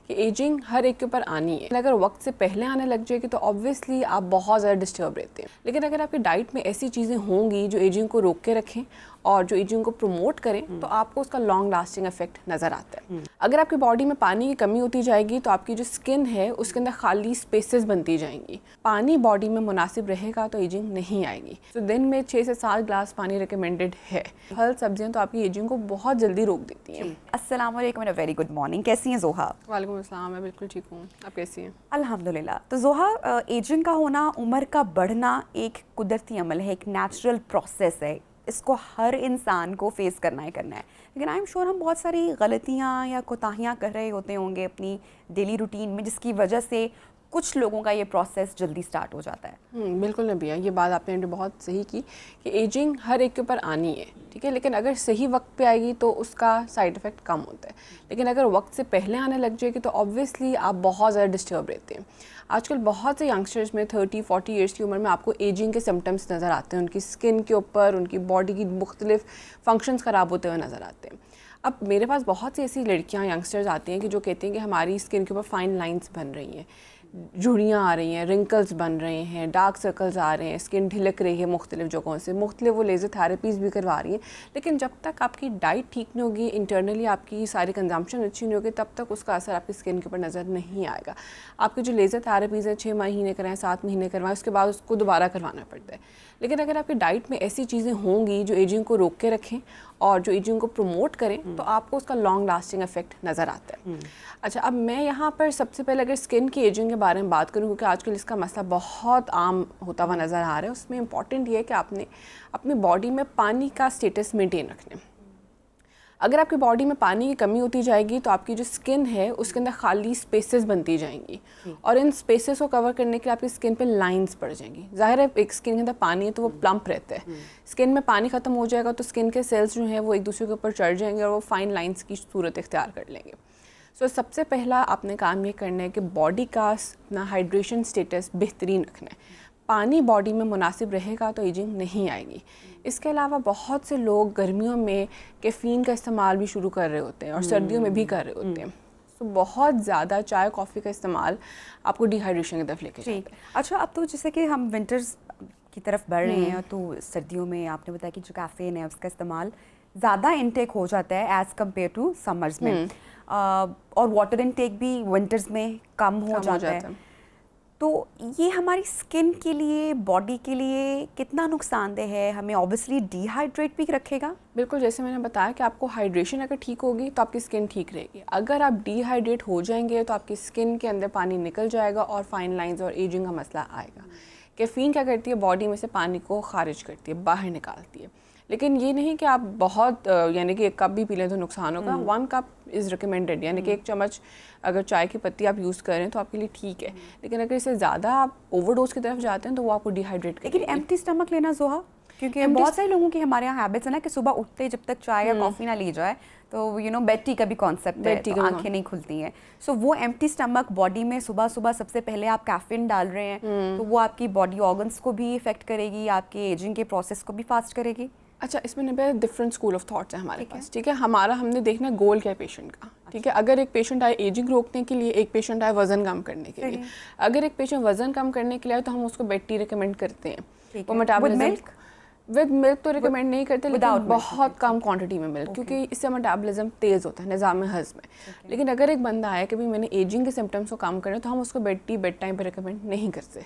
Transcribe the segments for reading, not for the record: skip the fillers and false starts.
कि एजिंग हर एक के ऊपर आनी है। अगर वक्त से पहले आने लग जाएगी तो ऑब्वियसली आप बहुत ज़्यादा डिस्टर्ब रहते हैं। लेकिन अगर आपकी डाइट में ऐसी चीज़ें होंगी जो एजिंग को रोक के रखें और जो एजिंग को प्रमोट करें तो आपको उसका लॉन्ग लास्टिंग इफेक्ट नज़र आता है। अगर आपकी बॉडी में पानी की कमी होती जाएगी तो आपकी जो स्किन है उसके अंदर खाली स्पेसेस बनती जाएंगी। पानी बॉडी में मुनासिब रहेगा तो एजिंग नहीं आएगी। तो दिन में 6 से 7 ग्लास पानी रिकमेंडेड है। फल सब्जियां तो आपकी एजिंग को बहुत जल्दी रोक देती हैं। अस्सलाम वालेकुम एंड वेरी गुड मॉर्निंग। कैसी हैं ज़ोहा? वालेकुम अस्सलाम, मैं बिल्कुल ठीक हूँ, आप कैसी हैं? अल्हम्दुलिल्लाह। तो ज़ोहा, एजिंग का होना, उम्र का बढ़ना एक कुदरती अमल है, एक नेचुरल प्रोसेस है। इसको हर इंसान को फेस करना है। लेकिन आई एम श्योर हम बहुत सारी गलतियाँ या कोताहियाँ कर रहे होते होंगे अपनी डेली रूटीन में, जिसकी वजह से कुछ लोगों का ये प्रोसेस जल्दी स्टार्ट हो जाता है। बिल्कुल नबिया, ये बात आपने बहुत सही की कि एजिंग हर एक के ऊपर आनी है, ठीक है। लेकिन अगर सही वक्त पे आएगी तो उसका साइड इफ़ेक्ट कम होता है। लेकिन अगर वक्त से पहले आने लग जाएगी तो ऑब्वियसली आप बहुत ज़्यादा डिस्टर्ब रहते हैं। आजकल बहुत से यंगस्टर्स में 30-40 ईयर्स की उम्र में आपको एजिंग के सिम्टम्स नज़र आते हैं। उनकी स्किन के ऊपर, उनकी बॉडी की मुख्तलिफ फंक्शंस ख़राब होते हुए नज़र आते हैं। अब मेरे पास बहुत सी ऐसी लड़कियां, यंगस्टर्स आती हैं कि जो कहती हैं कि हमारी स्किन के ऊपर फाइन लाइंस बन रही हैं, झुर्रियाँ आ रही हैं, रिंकल्स बन रहे हैं, डार्क सर्कल्स आ रहे हैं, स्किन ढिलक रही है मुख्तलिफ जगहों से, मुख्तलिफ वो लेज़र थेरेपीज़ भी करवा रही हैं। लेकिन जब तक आपकी डाइट ठीक नहीं होगी, इंटरनली आपकी सारी कंजम्पशन अच्छी नहीं होगी, तब तक उसका असर आपकी स्किन के ऊपर नज़र नहीं आएगा। आपकी जो लेज़र थेरेपीज़ है 6 महीने कराएं, 7 महीने करवाएं, उसके बाद उसको दोबारा करवाना पड़ता है। लेकिन अगर आपकी डाइट में ऐसी चीज़ें होंगी जो एजिंग को रोक के रखें और जो एजिंग को प्रमोट करें तो आपको उसका लॉन्ग लास्टिंग इफेक्ट नज़र आता है। अच्छा, अब मैं यहाँ पर सबसे पहले अगर स्किन की एजिंग के बारे में बात करूँ, क्योंकि आजकल इसका मसला बहुत आम होता हुआ नज़र आ रहा है, उसमें इंपॉर्टेंट ये है कि आपने अपनी बॉडी में पानी का स्टेटस मेंटेन रखना है। अगर आपकी बॉडी में पानी की कमी होती जाएगी तो आपकी जो स्किन है उसके अंदर खाली स्पेसेस बनती जाएंगी और इन स्पेसेस को कवर करने के लिए आपकी स्किन पे लाइंस पड़ जाएंगी। ज़ाहिर है एक स्किन के अंदर पानी है तो वो प्लम्प रहता है। स्किन में पानी ख़त्म हो जाएगा तो स्किन के सेल्स जो हैं वो एक दूसरे के ऊपर चढ़ जाएंगे और वो फाइन लाइंस की सूरत इख्तियार कर लेंगे। सो सबसे पहला आपने काम ये करना है कि बॉडी का अपना हाइड्रेशन स्टेटस बेहतरीन रखना है। पानी बॉडी में मुनासिब रहेगा तो एजिंग नहीं आएगी। इसके अलावा बहुत से लोग गर्मियों में कैफ़ीन का इस्तेमाल भी शुरू कर रहे होते हैं और सर्दियों में भी कर रहे होते हैं। तो बहुत ज़्यादा चाय कॉफ़ी का इस्तेमाल आपको डिहाइड्रेशन की तरफ लेके जाता है। अच्छा, अब तो जैसे कि हम विंटर्स की तरफ बढ़ रहे हैं तो सर्दियों में आपने बताया कि जो कैफ़ीन है उसका इस्तेमाल ज़्यादा इनटेक हो जाता है एज़ कम्पेयर टू समर्स में, और वाटर इनटेक भी विंटर्स में कम हो जाता है। तो ये हमारी स्किन के लिए, बॉडी के लिए कितना नुकसानदेह है? हमें ऑब्वियसली डिहाइड्रेट भी रखेगा। बिल्कुल, जैसे मैंने बताया कि आपको हाइड्रेशन अगर ठीक होगी तो आपकी स्किन ठीक रहेगी। अगर आप डिहाइड्रेट हो जाएंगे तो आपकी स्किन के अंदर पानी निकल जाएगा और फाइन लाइंस और एजिंग का मसला आएगा। कैफ़ीन क्या करती है? बॉडी में से पानी को खारिज करती है, बाहर निकालती है। लेकिन ये नहीं कि आप बहुत यानी कि 1 कप भी पी लें तो नुकसान होगा। 1 कप इज़ रिकमेंडेड, यानी कि 1 चम्मच अगर चाय की पत्ती आप यूज़ करें तो आपके लिए ठीक है। लेकिन अगर इससे ज़्यादा आप ओवरडोज की तरफ जाते हैं तो वो आपको डिहाइड्रेट करेगी। लेकिन एम्प्टी स्टमक लेना ज़ोहा, क्योंकि बहुत सारे लोगों की हमारे यहाँ हैबिट्स है ना कि सुबह उठते ही जब तक चाय या कॉफ़ी ना ली जाए तो बेड टी का भी कॉन्सेप्ट है, तो आंखें नहीं खुलती हैं। सो वो एम्प्टी स्टमक बॉडी में सुबह सुबह सबसे पहले आप कैफीन डाल रहे हैं तो वो आपकी बॉडी ऑर्गन्स को भी इफेक्ट करेगी, आपके एजिंग के प्रोसेस को भी फास्ट करेगी। अच्छा, इसमें डिफरेंट स्कूल ऑफ थॉट्स है हमारे पास, ठीक है। हमने देखना गोल क्या है पेशेंट का, ठीक है। अगर एक पेशेंट आए एजिंग रोकने के लिए, एक पेशेंट आए वजन कम करने के लिए। अगर एक पेशेंट वजन कम करने के लिए आए तो हम उसको बेड टी रिकमेंड करते हैं। वो मेटाबॉलिज्म विद मिल्क तो रिकमेंड नहीं करते, लेकिन बहुत कम क्वांटिटी में मिल्क, क्योंकि इससे मेटाबॉलिज्म तेज़ होता है, निज़ाम हज़्म में। लेकिन अगर एक बंदा आया कि भाई मैंने एजिंग के सिम्टम्स को कम करना है तो हम उसको बेड टी बेड टाइम पर रिकमेंड नहीं करते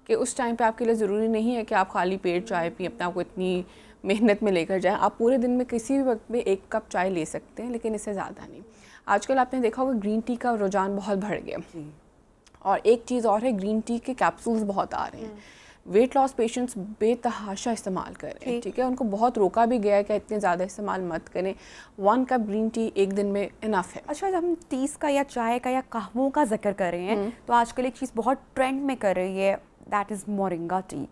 कि उस टाइम पे आपके लिए ज़रूरी नहीं है कि आप खाली पेट चाय पिए, अपने आपको इतनी मेहनत में लेकर जाएं। आप पूरे दिन में किसी भी वक्त में 1 कप चाय ले सकते हैं, लेकिन इससे ज़्यादा नहीं। आजकल आपने देखा होगा ग्रीन टी का रुझान बहुत बढ़ गया। और एक चीज़ और है, ग्रीन टी के कैप्सूल्स बहुत आ रहे हैं। वेट लॉस पेशेंट्स बेतहाशा इस्तेमाल कर रहे हैं, ठीक है। उनको बहुत रोका भी गया है कि इतने ज़्यादा इस्तेमाल मत करें। 1 कप ग्रीन टी एक दिन में इनफ है। अच्छा, जब हम टीज़ का या चाय का या कहवों का जिक्र कर रहे हैं तो आजकल एक चीज़ बहुत ट्रेंड में कर रही है, दैट इज़ मोरिंगा टी,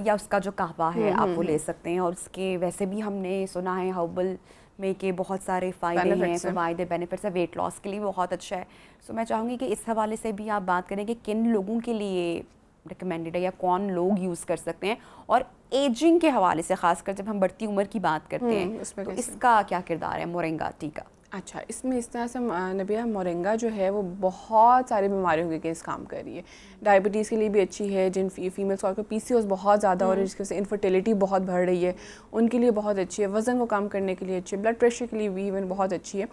या उसका जो कहवा है आप वो ले सकते हैं। और उसके वैसे भी हमने सुना है हर्बल में के बहुत सारे फ़ायदे हैं, बेनिफिट्स है, वेट लॉस के लिए बहुत अच्छा है। सो मैं चाहूँगी कि इस हवाले से भी आप बात करें कि किन लोगों के लिए रिकमेंडेड है या कौन लोग यूज़ कर सकते हैं, और एजिंग के हवाले से खासकर जब हम बढ़ती उम्र की बात करते हैं तो इसका क्या किरदार है मोरिंगा टी का? अच्छा, इसमें इस तरह से नबिया मोरिंगा जो है वो बहुत सारी बीमारियों के अगेंस्ट काम कर रही है। डायबिटीज़ के लिए भी अच्छी है, जिन फीमेल्स को PCOS बहुत ज़्यादा हो रही है जिसकी वजह से इनफर्टिलिटी बहुत बढ़ रही है, उनके लिए बहुत अच्छी है। वज़न को कम करने के लिए अच्छी है, ब्लड प्रेशर के लिए भी इवन बहुत अच्छी है।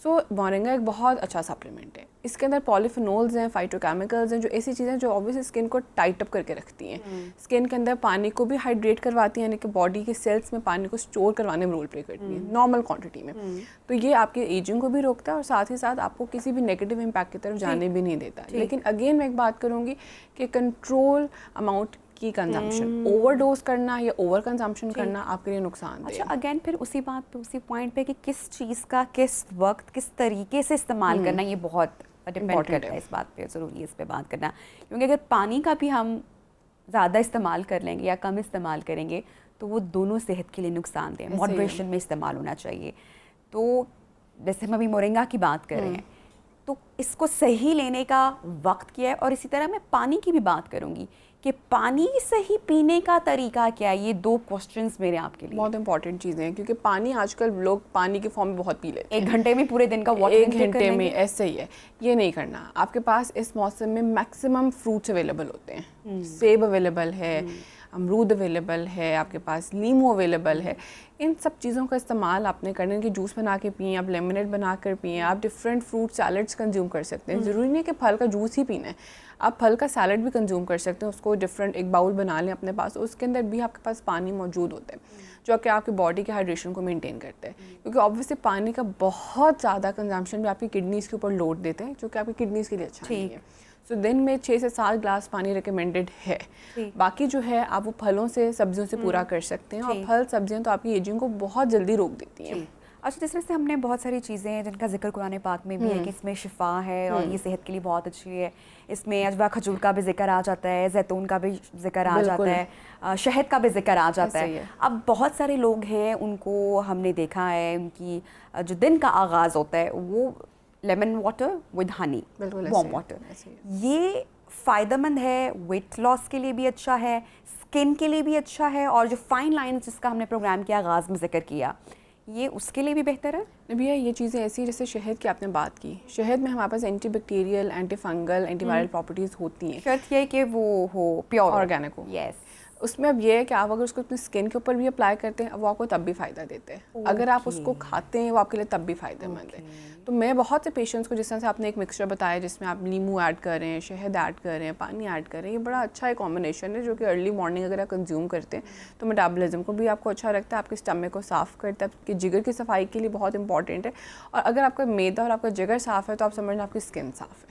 सो मोरिंगा एक बहुत अच्छा सप्लीमेंट है। इसके अंदर पॉलीफिनोल्स हैं, फाइटोकेमिकल्स हैं, जो ऐसी चीज़ें जो ऑब्वियसली स्किन को टाइट अप करके रखती हैं। स्किन के अंदर पानी को भी हाइड्रेट करवाती हैं, यानी कि बॉडी के सेल्स में पानी को स्टोर करवाने में रोल प्ले करती हैं नॉर्मल क्वांटिटी में। तो ये आपके एजिंग को भी रोकता है और साथ ही साथ आपको किसी भी नेगेटिव इम्पैक्ट की तरफ जाने भी नहीं देता। लेकिन अगेन मैं एक बात करूँगी कि कंट्रोल अमाउंट की कंजम्पशन, ओवरडोज करना या ओवर कंजम्पशन करना आपके लिए नुकसान अच्छा, अगेन फिर उसी बात पे, उसी पॉइंट पे कि किस चीज़ का किस वक्त किस तरीके से इस्तेमाल करना, ये बहुत डिपेंड करता है। इस बात पे ज़रूरी है इस पे बात करना, क्योंकि अगर पानी का भी हम ज़्यादा इस्तेमाल कर लेंगे या कम इस्तेमाल करेंगे तो वो दोनों सेहत के लिए नुकसानदेह है। मॉडरेशन में इस्तेमाल होना चाहिए। तो जैसे हम अभी मोरिंगा की बात कर रहे हैं, तो इसको सही लेने का वक्त क्या है, और इसी तरह मैं पानी की भी बात करूँगी कि पानी सही पीने का तरीका क्या है। ये 2 क्वेश्चंस मेरे आपके लिए बहुत इंपॉर्टेंट चीज़ें हैं, क्योंकि पानी आजकल लोग पानी के फॉर्म में बहुत पी लेते हैं। 1 घंटे में पूरे दिन का वाटर 1 घंटे में ऐसे ही है, ये नहीं करना। आपके पास इस मौसम में मैक्सिमम फ्रूट्स अवेलेबल होते हैं। सेब अवेलेबल है, अमरूद अवेलेबल है, आपके पास नींबू अवेलेबल है। इन सब चीज़ों का इस्तेमाल आपने करने की जूस बना के पिए, आप लेमनेड बना कर पिए, आप डिफरेंट फ्रूट सैलड्स कंज्यूम कर सकते हैं। ज़रूरी नहीं कि फल का जूस ही पीना है, आप फल का सैलड भी कंज्यूम कर सकते हैं। उसको डिफरेंट एक बाउल बना लें अपने पास, उसके अंदर भी आपके पास पानी मौजूद होता है जो कि आपकी बॉडी के हाइड्रेशन को मेंटेन करते हैं। क्योंकि ऑब्वियसली पानी का बहुत ज़्यादा कंजम्पशन भी आपकी किडनीज़ के ऊपर लोड देते हैं, जो कि आपकी किडनीज़ के लिए अच्छा नहीं है। सो दिन में 6 से 7 ग्लास पानी रिकमेंडेड है। बाकी जो है आप वो फलों से, सब्जियों से पूरा कर सकते हैं, और फल सब्जियां तो आपकी एजिंग को बहुत जल्दी रोक देती हैं। अच्छा, जिस तरह से हमने बहुत सारी चीज़ें हैं जिनका जिक्र कुरान पाक में भी है कि इसमें शिफा है और ये सेहत के लिए बहुत अच्छी है। इसमें अजवा खजूर का भी जिक्र आ जाता है, जैतून का भी जिक्र आ जाता है, शहद का भी जिक्र आ जाता है। अब बहुत सारे लोग हैं, उनको हमने देखा है, उनकी जो दिन का आगाज़ होता है वो lemon water with Honey, warm water. ये फ़ायदेमंद है, वेट लॉस के लिए भी अच्छा है, स्किन के लिए भी अच्छा है, और जो फाइन लाइंस जिसका हमने प्रोग्राम के आगाज़ में जिक्र किया, ये उसके लिए भी बेहतर है। भैया ये चीज़ें ऐसी, जैसे शहद की आपने बात की, शहद में हमारे पास anti bacterial, anti fungal, anti viral properties होती हैं। शर्त ये है कि वो हो प्योर ऑर्गेनिक हो। यस। उसमें अब ये है कि आप अगर उसको अपने स्किन के ऊपर भी अप्लाई करते हैं, वो आपको तब भी फ़ायदा देते हैं। अगर आप उसको खाते हैं, वो आपके लिए तब भी फ़ायदेमंद है। तो मैं बहुत से पेशेंट्स को, जिस तरह से आपने एक मिक्सचर बताया जिसमें आप नींबू ऐड कर रहे हैं, शहद ऐड कर रहे हैं, पानी ऐड कर रहे हैं, ये बड़ा अच्छा एक कॉम्बिनेशन है जो कि अर्ली मॉर्निंग अगर आप कंज्यूम करते हैं तो मेटाबॉलिज्म को भी आपको अच्छा रखता है, आपके स्टमक को साफ़ करता है, आपके जिगर की सफाई के लिए बहुत इंपॉर्टेंट है। और अगर आपका मैदा और आपका जिगर साफ़ है तो आप समझना आपकी स्किन साफ़ है।